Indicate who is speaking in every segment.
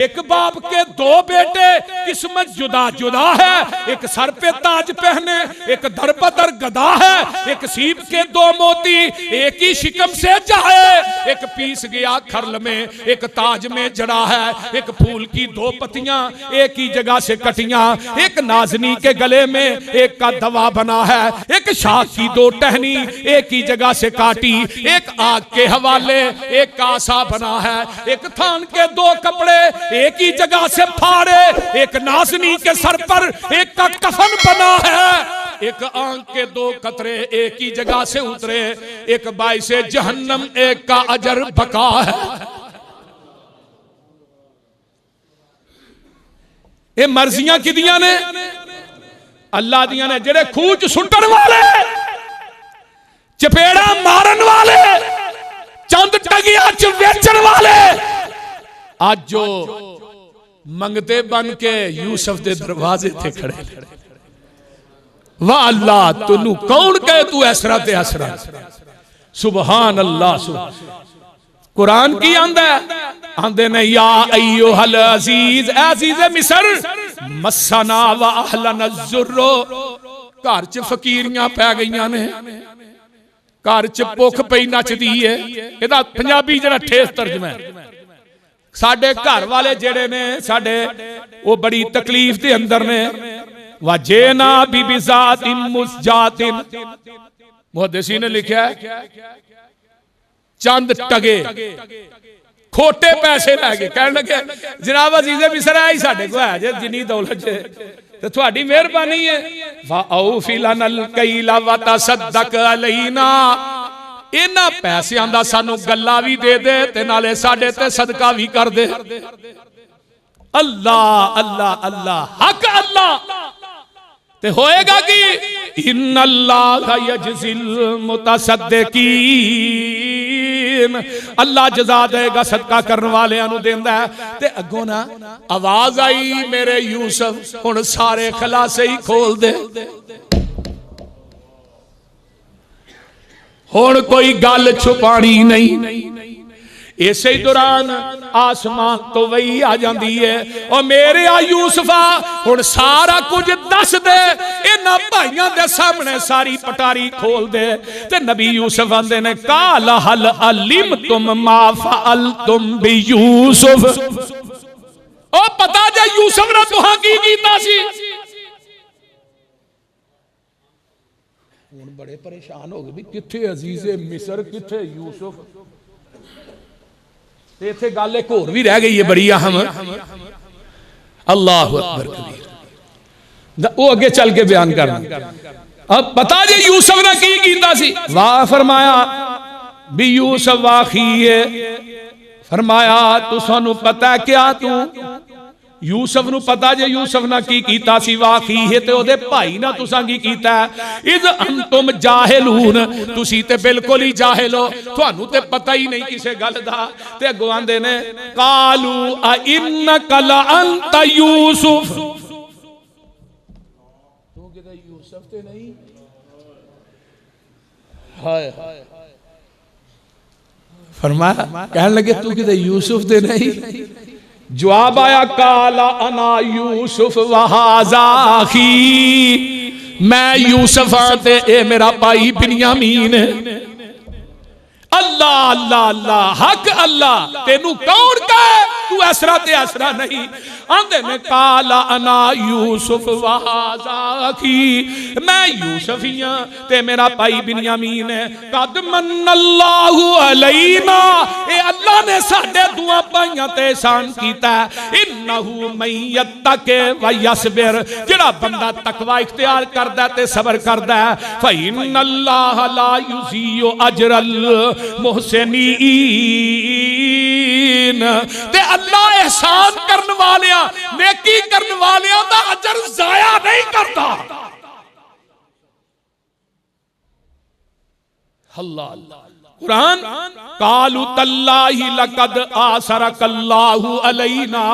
Speaker 1: एक बाप के दो बेटे, किस्मत जुदा जुदा है। एक सर पे ताज पहने, एक दर पदर गदा है। एक सीप के दो मोती एक ही शिकम से जाए। एक पीस गया खरल में, एक ताज में जड़ा है। एक फूल की दो पत्तियां एक ही जगह से कटियां। एक नाजनी के गले में एक का दवा बना है। एक शाख की दो टहनी एक ही जगह से काटी। एक आग के हवाले एक का आसा बना है। एक थान के दो कपड़े एक ही जगह से फाड़े। एक नाजनी के सर पर एक का कफन बना है। एक आंख के दो कतरे एक ही जगह से उतरे। एक बाइसे जहन्नम एक का अजर बका है। ये मर्जियां किदियां ने? अल्लाह दियां ने। जेड़े खूच सुटन वाले, चपेड़ा मारन वाले, चंद टगिया च वेचन वाले, आज जो मंगते बन के यूसुफ के दरवाजे थे खड़े। वाह अल्लाह, तू कौन कहे तू ऐसरा ते ऐसरा। सुबहान अल्लाह। कुरान की आंदा आंदे ने, या अय्युहल अजीज, अजीज मिस्र, मस्सना व अहलना ज़ुर्रो। घर च फकीरियां पै गईयां ने, घर च भुख पई नचदी है। एदा पंजाबी जरा ठेस तर्जमा है। साडे घर वाले जेड़े ने साडे वो बड़ी तकलीफ दे अंदर ने। वजेना बिबिज़ातिन मुस्जातिन, मुहद्दिसी ने लिखा है चंद टगे खोटे पैसे लैके कहने लगे जनाब अजीज़े मिस्र आई साडे को है जे जिन्नी दौलत जे ते तुहाडी मेहरबानी है। फ़अौफ़ि लनल कैला व तसद्दक़ अलैना, इन्हां पैसियां दा सानू गल्ला भी दे दे ते नाले साडे ते सदका भी कर दे। अल्लाह अल्लाह अल्लाह, हक अल्लाह। ते होएगा कि इन्नल्लाह यजज़िल मुतसद्दिकीन, अल्लाह जज़ा देगा सदका करने वाले नु देंदा है। ते अगों ना आवाज आई, मेरे यूसुफ हुण सारे खलासे ही खोल दे। हुण कोई गल छुपानी नहीं। इसे दौरान आसमान तो वही आ जाती है, और मेरे आ यूसुफा हुण सारा कुछ दस दे। इन्हां भाइयों दे सामने सारी पटारी खोल दे। ते नबी यूसुफ आंदे ने, काल हल अलिमतुम मा फअलतुम बि यूसुफ। ओ पता जे यूसुफ ने तुहां की कीता सी? हुण बड़े परेशान हो गए भी किथे अजीज़े मिस्र, किथे यूसुफ। इत्थे गल एक होर भी रह गई है बड़ी अहम। अल्लाहु अकबर कबीर, वो अगे चल के बयान करना। अब पता जे यूसुफ ने की कीता सी? वाह फरमाया भी यूसुफ वाखी है। फरमाया तू सानू पता है क्या? तू यूसुफ नु पता जे यूसुफ ना की कीता सी? वाखी है ते ओदे भाई ना तुसां की कीता? इज अंतुम जाहिलून, तुसी ते बिल्कुल ही जाहिल हो, तुहानू ते पता ही नहीं किसे गल दा। ते अगों आंदे ने, कालू आ इन्नका ला अंत यूसुफ, तू किते यूसुफ ते नहीं? हाय हाय, फरमाया कहने लगे तू किते यूसुफ ते नहीं? जवाब आया, काला अना यूसुफ वहाज़ा अखी, मैं यूसुफ हां ते ए मेरा भाई बिन्यामीन। अल्लाह अल्लाह अल्लाह, हक अल्लाह। तेनू कौन कहे तू ऐसरा ते ऐसरा नहीं? आंदे ने, काला अना यूसुफ वहाज़ा अखी, मैं यूसुफ ही हां ते मेरा भाई बिन्यामीन है। कद मन्नल्लाहु अलैना, ए अल्लाह ने साडे दुआ भाइयां ते एहसान कीता। इन्नहु मन यत्तके व यस्बिर, जेड़ा बंदा तकवा इख्तियार करदा ते सबर करदा है, फइन्नल्लाह ला युज़ीउ अजरल मुहसिनीन, ते अल्लाह एहसान करने वाले, नेकी करने वाले दा अजर जाया नहीं करता। अल्लाह कुरान, कालू तल्लाहि लकद आसरकल्लाहु अलैना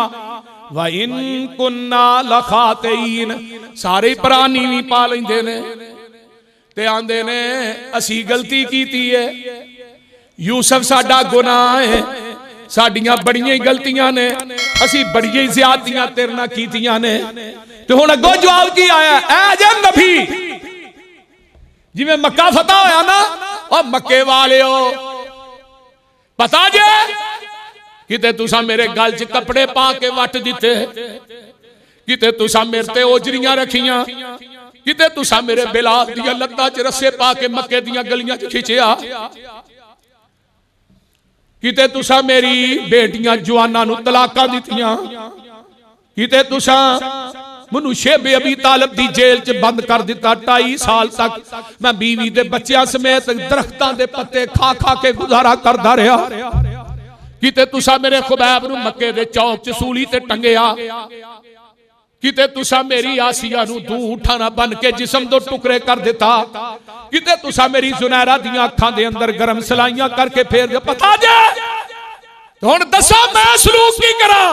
Speaker 1: व इन कुन्ना लखातीन। सारे प्राणी भी पा लेंदे ने ते आंदे ने असी गलती कीती है, यूसुफ साडा गुनाह है, साडियां बड़ियां ही गलतियां ने, असी बड़ियां ही ज़्यादतियां तेरे नाल कीतियां ने। ते हुण अगों जवाब की आया, ऐ जे नबी जिवें मक्का फतह होया ना, और मक्के वालिओ पता जे किते तुसा मेरे गल च कपड़े पा के वट दिते, किते तुसा मेरे ते ओजरियां रखियां, किते तुसा मेरे बिलाल दियां लत्तां च रस्से पा के मक्के दियां गलियां च खिंचिया, किते तुसा मेरी बेटियां जवानां नूं तलाकां दित्तियां, किते तुसा मनु शेबे अबी तालिब दी जेल च बंद कर दिता। 2.5 साल तक मैं बीवी दे बच्चियां समेत दरख्तां दे पत्ते खा खा के गुजारा करदा रहा। किते तुसा मेरे खुबैब नूं मक्के दे चौक च सूली ते टंगिया, किते तुसा मेरी आसिया नूं दू उठाना बन के जिस्म दो टुकड़े कर दिता, किते तुसा मेरी जुनैरा दियां अखां दे अंदर गरम सलाइयां करके फेर दे। पता जे हुण दसो मैं सलूक की करां?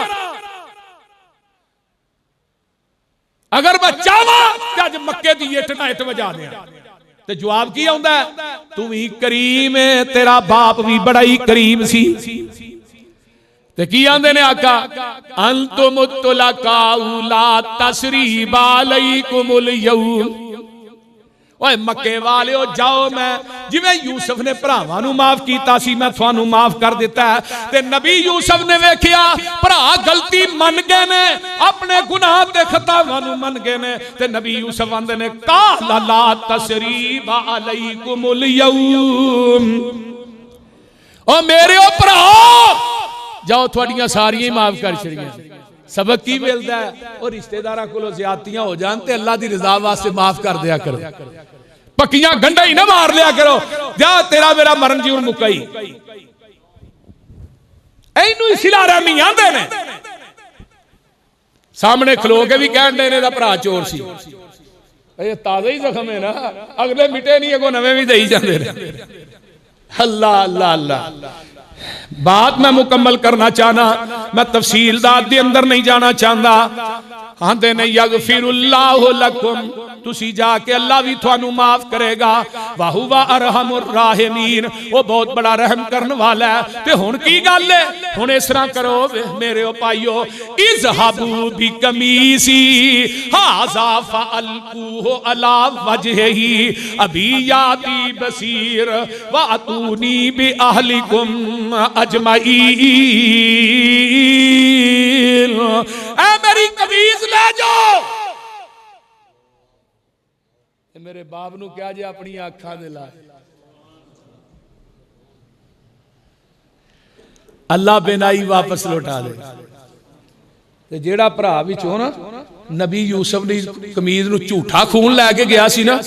Speaker 1: अगर मैं चाहवा कि अज मक्के दी इट ना इट वजा दें, ते जवाब की आउंदा है, तू भी करीम है, तेरा बाप भी बड़ा ही करीम सी। ते की आंदे ने आका, अंतुम तुलकाउ ला तसरीबा अलैकुमुल यौम। ओए मक्के वालिओ जाओ, मैं जिवें यूसुफ ने भरावां नूं माफ कीता सी, मैं तुहानूं माफ कर दिता है। ते नबी यूसुफ ने वेखिया भरा गलती मन गए ने, अपने गुनाह ते खतावां नूं मन गए ने, ते नबी यूसुफ आंदे ने काला ला तसरीबा अलैकुमुल यौम। ओ मेरे ओ भराओ जाओ, थोड़ियां सारियां ही माफ कर छड़ियां। सबक की मिलता है, और रिश्तेदारां कोलों ज़्यादतियां हो जान ते अल्लाह दी रज़ा वास्ते माफ कर दिया करो, पक्कियां गंढा ही ना मार लिया करो। जा तेरा मेरा मरण जीवन मुकई, इनू ही सिला रहमी आंदे ने। सामने खलो के भी कहण दे ने दा भरा चोर सी, ये ताज़ा ही जख्म है ना, अगले मिटे नहीं, अगों नवे भी देई जांदे ने। अल्लाह अल्लाह अल्लाह। बात मैं मुकम्मल करना चाहना, मैं तफसीलदार दे अंदर नहीं जाना चाहता। आंदे ने यगफिरुल्लाहु लकुम, तुसी जाके अल्लाह भी थानू माफ करेगा। वाहुवा अरहमुर राहिमीन, वो बहुत बड़ा रहम करने वाला है। ते हुण की गल है, हुण इस तरह करो मेरे भाईओ, इज़हबू बि कमीसी हाज़ा फअल्कूहु अला वजहिही अबी याती बसीर वातूनी बि अहलिकुम अजमईन। ऐ मेरी कमीज ले जाओ। मेरे बाप नू क्या जे अपनी आंखां दे ला, अल्लाह बेनाई वापस लौटा दे। ते जेड़ा भरा विचों ना नबी यूसुफ दी कमीज नू झूठा खून लैके गया सी ना,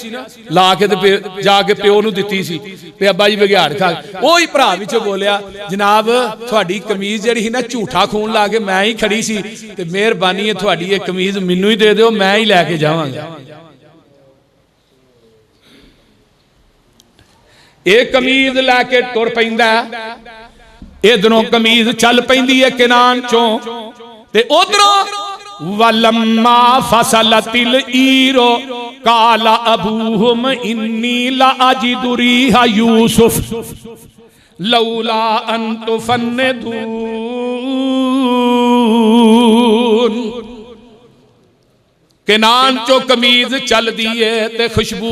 Speaker 1: ला के ते जाके प्यो नू दित्ती सी, ते अब्बा जी बघियाड़ खा, ओही भरा विचों बोलिया, जनाब तुहाडी कमीज जिहड़ी सी ना झूठा खून ला के मैं ही खड़ी सी, ते मेहरबानी है तुहाडी ये कमीज मैनू ही दे दिओ, मैं ही लैके जावांगा। एक कमीज लैके तुर पैंदा, इधरों कमीज चल पैंदी है किनान चों, ते उधरों वलम्मा फसलतिल ईरो काला अबूहुम इन्नी ला अजिदु रीहा यूसुफ लौला अन तुफन्निदून। केनान चो कमीज चल दी है ते खुशबू,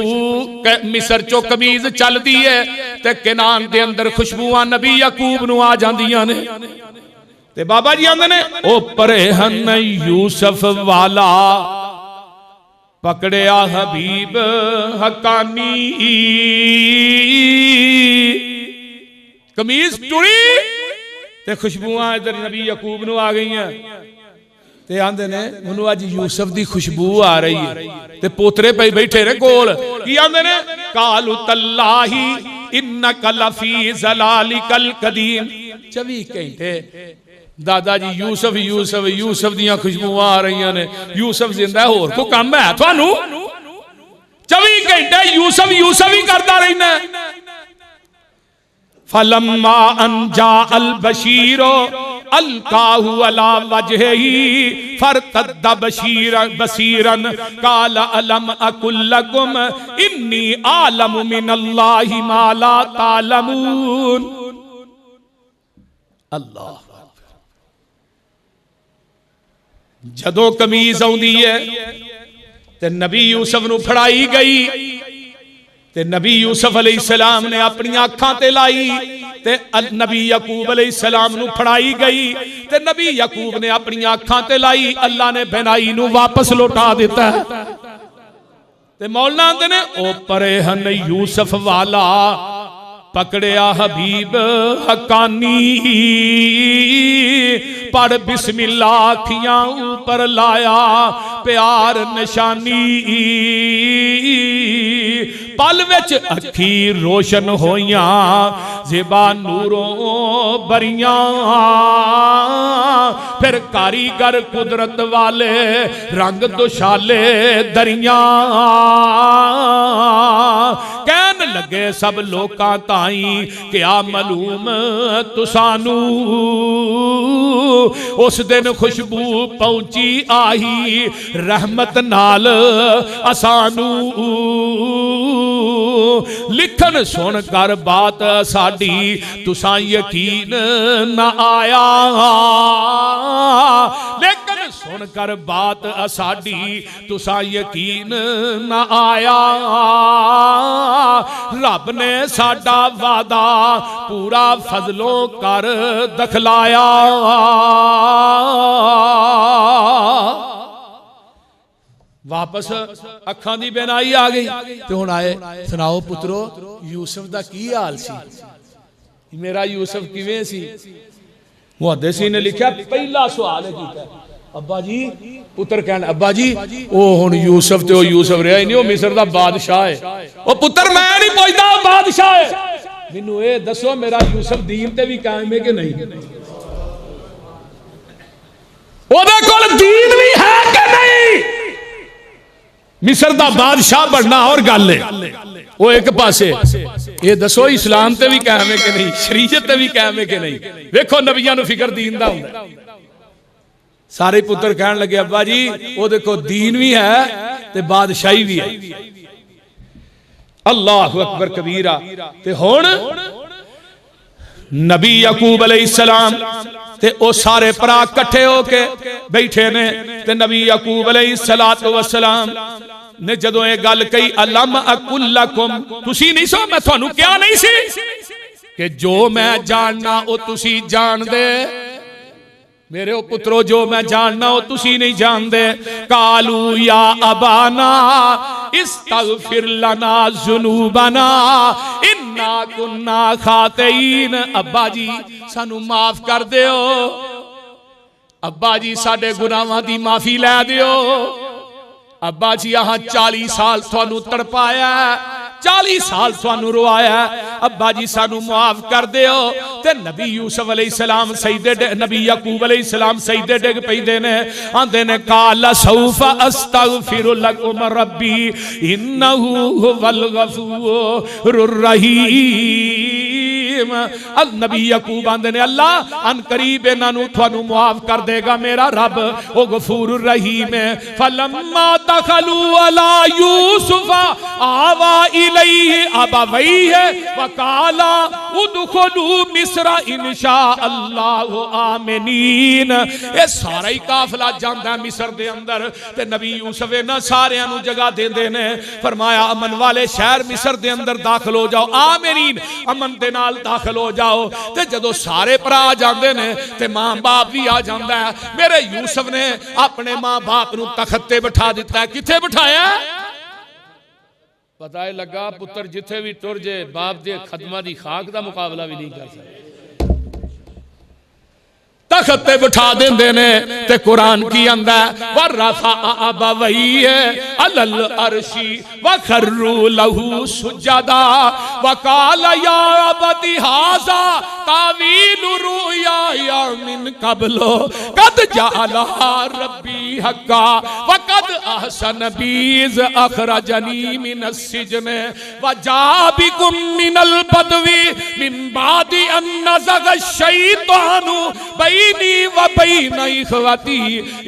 Speaker 1: मिस्र चो कमीज चल दी है ते केनान दे अंदर खुशबुआं नबी याकूब नू आ जांदियां ने। ते बाबा जी आंदे ने ओ परे हन यूसुफ वाला पकड़िया हबीब हकानी। कमीज टुरी ते खुशबुआं इधर नबी याकूब नू आ गई हैं। ते आंदे ने मैनू अज यूसुफ दी खुशबू आ रही है, ते पोतरे पे बैठे रे कोल, की आंदे ने कालू तल्लाही इन्नका लफी ज़लालिकल कदीम। 24 घंटे दादा जी यूसुफ यूसुफ यूसुफ दियां खुशबुआं आ रही ने, यूसुफ जिंदा है, होर कोई काम है थानू? 24 घंटे यूसुफ यूसुफ ही करता रहना। फलम्मा अनजा अल बशीरो अलकाहु अला वजहिही फरतद्दा बसीरन काल अलम अकुल लकुम इन्नी आलमु मिनल्लाहि मा ला तालमून। अल्लाह जदों कमीज आउंदी है ते नबी यूसुफ नूं फड़ाई गई ते नबी यूसुफ अलैहिस्सलाम ने अपनी अखां ते लाई ते नबी यकूब अलैहिस्सलाम नूं फड़ाई गई ते नबी यकूब ने अपनी अखां ते लाई। अल्लाह ने बेनाई नूं वापस लौटा दिता ते मौलना आंदे ने ओ परे हन यूसुफ वाला पकड़िया हबीब हकानी पढ़ बिस्मिल्लाह अखियां ऊपर लाया प्यार निशानी पल विच अखी रोशन होइयां ज़ेबा नूरों बरियां फिर कारीगर कुदरत वाले रंग दुशाले दरियां कहन लगे सब लोकां ताई क्या मालूम तुसानू उस दिन खुशबू पहुंची आई रहमत नाल असानू लिखन सुन कर बात साडी तुसा यकीन न आया लेकिन सुन कर बात साडी तुसा यकीन न आया रब ने साडा वादा पूरा फजलों कर दखलाया। वापस अखां दी बेनाई आ गई ते हुण आए सुनाओ पुत्रो यूसुफ दा की हाल सी मेरा यूसुफ किवें सी। मुहद्दिसी ने लिखा पहला सवाल है अब्बा जी पुत्र कहन अब्बा जी ओ हुण यूसुफ ते ओ यूसुफ रहा ही नहीं, ओ मिस्र दा बादशाह है। ओ पुत्र मैं नहीं पुछदा बादशाह है, मैनू ए दसो मेरा यूसुफ दीन ते भी कायम है कि नहीं, ओदे कोल दीन भी है कि नहीं। मिस्र दा बादशाह बनना और गल है, वो एक पासे ये दसो इस्लाम ते भी कायम है कि नहीं, शरीयत ते भी कायम है कि नहीं। देखो नबियां नू फिक्र दीन दा हुंदा। सारे पुत्र कहन लगे अब्बा जी वो देखो दीन भी है ते बादशाही भी है। अल्लाह अकबर कबीरा। ते हुण नबी यकूब अलैहिस्सलाम ते ओ सारे भरा इकट्ठे होके बैठे ने ते नबी यकूब अलैहिस्सलातु वस्सलाम ने जदों ये गल कही अलम अकुल लकुम तुसी नहीं सो मैं थानू क्या नहीं सी कि जो मैं जानना ओ तुसी जान दे, मेरे ओ पुत्रो जो मैं जानना हो तुसी नहीं जानदे। कालू या अबाना इस्तगफिर लना जुनूबना इन्ना कुन्ना खातीन। अब्बा जी सानू माफ कर दियो, अब्बा जी साडे गुनाहां दी माफी लै दियो। अब्बा जी यहाँ 40 साल थानू तड़पाया, 40 साल थानू रोआया, अब्बा जी सानू माफ कर दियो। ते नबी यूसुफ अलैहिस्सलाम सईदे नबी यकूब अलैहिस्सलाम सईदे डिग पैंदे ने आंदे ने काला सौफा अस्तगफिरु लकुम रब्बी इन्नहु हुवल गफूरुर रहीम। अल नबी यकूब आंदे ने अल्लाह अन करीब इन्हां थानू माफ कर देगा मेरा रब, ओ गफूरुर रहीम है। फलम्मा दखलू अला यूसुफ आवा इलैहि अबवैहि वकाला उदखुलू मिस्र इंशा अल्लाह आमिनीन। ये सारा ही काफिला जांदा मिस्र दे अंदर ते नबी यूसुफ इन्हां सारियां नू जगह देंदे ने। फरमाया अमन वाले शहर मिस्र दे अंदर दाखिल हो जाओ, आमिनीन अमन दे नाल दाखिल हो जाओ। ते जदों सारे भरा आ जांदे ने ते मां बाप भी आ जांदा है। मेरे यूसुफ ने अपने मां बाप नू तख्त ते बिठा दिता। किथे बिठाया पता ही लगा पुत्र जिथे भी टुर जे बाप दे खदमा दी खाक दा मुकाबला भी नहीं कर सकता। तख्त पे बिठा देंदे ने ते कुरान की आंदा वरफा अबवैहि अलल अर्शी वखर्रू लहू सुजदा वकाल या अबदी हाजा तावील रुया मिन कबलो कद जअला रब्बी हक्का वकद अहसन बीज अखरजनी मिन अस्सिजन वजा बिकुम मिनल बदवी मिन बादी अन नज़ग शैतानु बैनी व बैन इखवती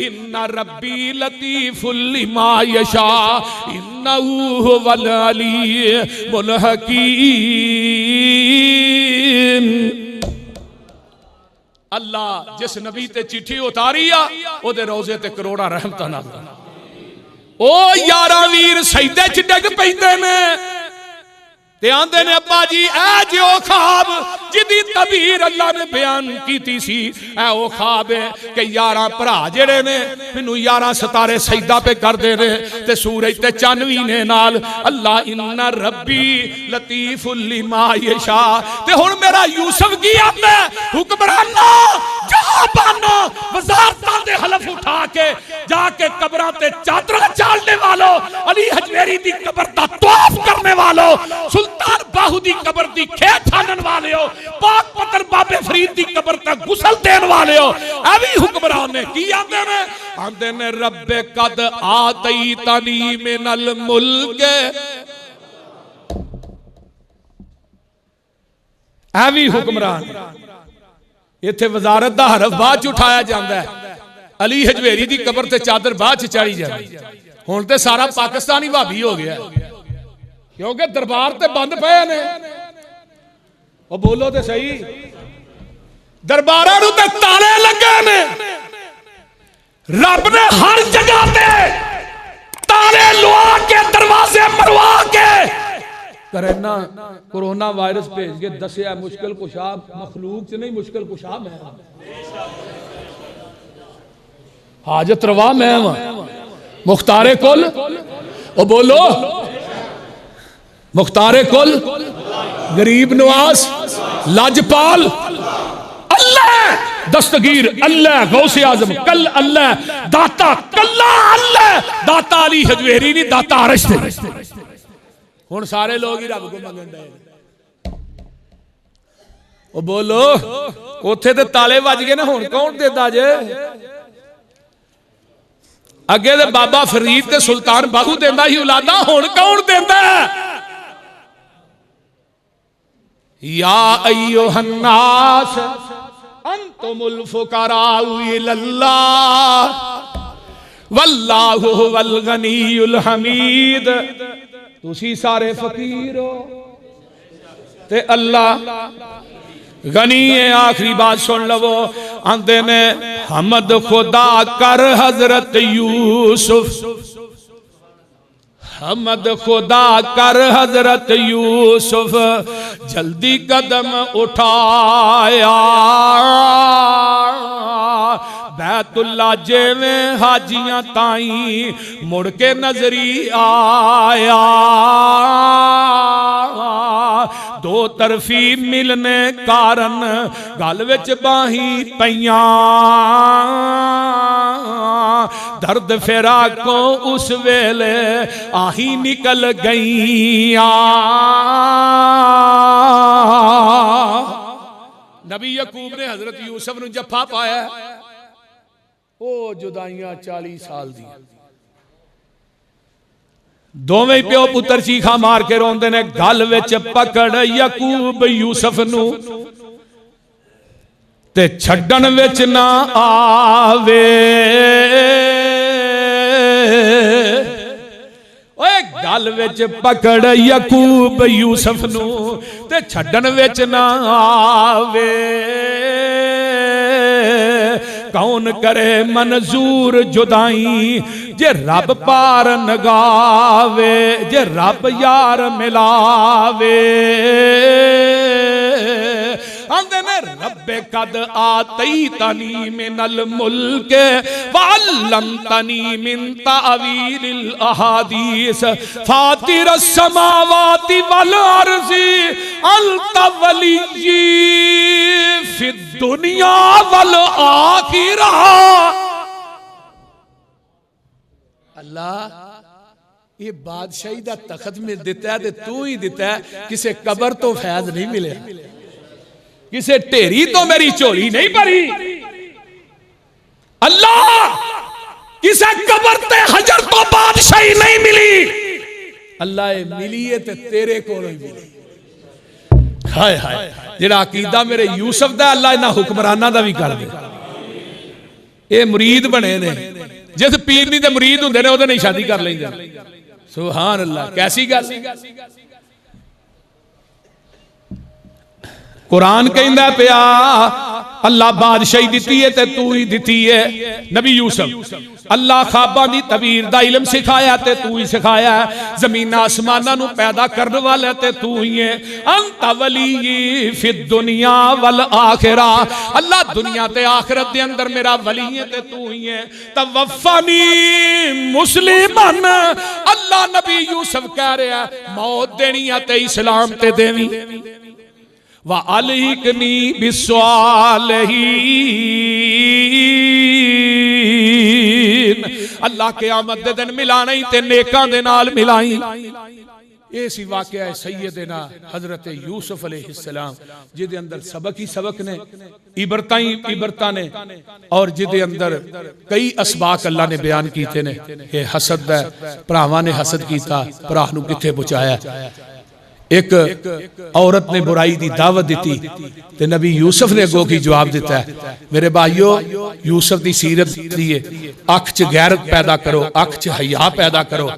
Speaker 1: इन्ना रब्बी लतीफुल लिमा यशा इन्नहु हुवल अलीमुल हकीम। अल्लाह जिस नबी ते चिट्ठी उतारी आ ओदे रोजे ते करोड़ा रहमतां नाल ओ यारा वीर सजदे च डिग पैंदे ने ते आंदे ने अब्बा जी ऐ जो ख्वाब जिदी तबीर अल्लाह ने बयान की सी ऐ ओ ख्वाब है कि 11 भरा जेड़े ने मैनू 11 सितारे सजदा पे करदे ने ते सूरज ते चन्न भी ने नाल अल्लाह इन्ना रब्बी लतीफुल लिमा यशा। ते हुण मेरा यूसुफ की आंदा हुक्मराना जहाबाना वज़ारतां दे हलफ उठा के जाके कब्रां ते चादरां चालने वालों अली हजवेरी दी कब्र दा तवाफ करने वालों सुल्तान बाहू दी कब्र दी खेत ठानन वाले हो पाक पत्थर बाबे फरीद दी कब्र तक गुसल देने वाले हो अभी हुक्मरान ने की आंदे ने रब्बे कद आतईतनी मिनल मुल्क अभी हुक्मरान इत्थे वजारत दा हरफ बाद च उठाया जांदा है अली हजवेरी दी कब्र ते चादर बाद च चाड़ी जांदी हुण ते सारा पाकिस्तानी भाभी हो गया क्योंकि दरबार ते बंद पे ने ओ बोलो ते सही दरबारां नूं ते ताले लगे ने रब ने हर जगह ते ताले लवा के दरवाजे मरवा के करना कोरोना वायरस भेज के दसिया मुश्किल कुशा मखलूक च नहीं मुश्किल कुशा मैं हाजत रवा मैं मुख्तारे कुल ओ बोलो मुख्तारे कुल गरीब नवाज लाजपाल अल्लाह दस्तगीर अल्लाह गौसे आजम कल अल्लाह दाता कल्ला अल्लाह दाता अली हजवेरी नहीं दाता अरश दे हुण सारे लोग ही रब को मंगण दे ओ बोलो उथे ते ताले वज गए ना हुण कौन देंदा जे अगे ते बाबा फरीद ते सुल्तान बाहू देंदा ही औलादा हुण कौन देंदा या अय्युहन्नास अंतुमुल फुकराउ इलल्लाह वल्लाहु हुवल गनीयुल हमीद तुसी सारे फकीर हो ते अल्लाह गनी है। आखिरी बात सुन लवो आंदे ने हमद खुदा कर हजरत यूसुफ हमद खुदा कर हजरत यूसुफ जल्दी कदम उठाया बैतुल्ला जेवें हाजियां ताई मुड़ के नजरी आया दो तरफी मिलने कारण गल विच बाही पईयां दर्द फिरा को उस वेले आही निकल गईयां। नबी यकूब ने हजरत यूसुफ नूं जफा पाया ओ जुदाइयां 40 साल दी दोवें प्यो पुत्र चीखा मार के रोंदे ने गल विच पकड़ यकूब यूसुफ नूं ते छड्डण विच ना आवे ओए गल विच पकड़ यकूब यूसुफ नूं ते छड्डण विच ना आवे कौन करे मंजूर जुदाई जे रब पार नगावे जे रब यार मिलावे आंदे ने रब्बे कद आतईतनी मिनल मुल्क वअल्लमतनी मिन तावीलिल अहादीस फातिरस समावाति वल अर्ज़ि अंत वलिय्यी फिद दुनिया वल आखिरा। अल्लाह ये बादशाही दा तखत मिल दिता है तू ही दिता है किसे कबर तो फैज नहीं मिले किसे ढेरी तो मेरी झोली नहीं भरी अल्लाह किसे कबर ते हजर तो बादशाही नहीं मिली अल्लाह मिली है ते तेरे कोलों ही मिली। हाय हाय जेड़ा अकीदा मेरे यूसुफ दा अल्लाह इन्हां हुक्मरानां दा भी कर दे ये मुरीद बने ने जिस पीर नहीं ते मुरीद हुंदे ने ओदे नहीं शादी कर लैंदे सुभान अल्लाह कैसी गल कुरान कहंदा पिया अल्लाह बादशाही दिती है ते तू ही दिती है। नबी यूसुफ अल्लाह ख्वाबां दी तबीर दा इल्म सिखाया ते तू ही सिखाया। जमीन आसमानां नू पैदा करने वाला ते तू ही है। अंत वली फिद दुनिया वल आखिरा, अल्लाह दुनिया ते आखिरत दे अंदर मेरा वली है ते तू ही है। तवफ़नी मुस्लिमन, अल्लाह नबी यूसुफ कह रहा है मौत देनी है ते इस्लाम ते देवी। वा अलहिकनी बिस्सालिहीन, अल्लाह क़यामत दे दिन मिलाना ही ते नेकां दे नाल मिलाई। ये सी वाक़या है सैयदना हजरत यूसुफ अलैहिस्सलाम, जिदे अंदर सबक ही सबक ने, इबरतां ही इबरतां ने, और जिदे अंदर कई असबाक अल्लाह ने बयान कीते ने। ये हसद है, भरावां ने हसद कीता, भरा नूं किथे पहुंचाया। एक औरत ने बुराई की दावत दी ते नबी यूसुफ ने अगों की जवाब दिता है। मेरे भाइयों, यूसुफ की सीरत दी है, अख च गैरत पैदा करो, अख च हया पैदा करो।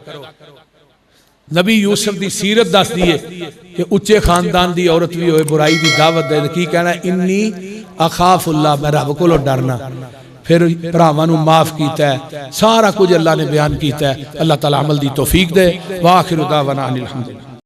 Speaker 1: नबी यूसुफ की सीरत दस दी है कि उच्चे खानदान की औरत भी होए, बुराई की दावत दे, की कहना इन्नी अखाफुल्लाह, मैं रब को डरना। फिर भरावां नूं माफ कीता है, सारा कुछ अल्लाह ने बयान किया है। अल्लाह ताला अमल दी तौफीक दे। वाखिरु दावाना अनिल हम्दुलिल्लाह।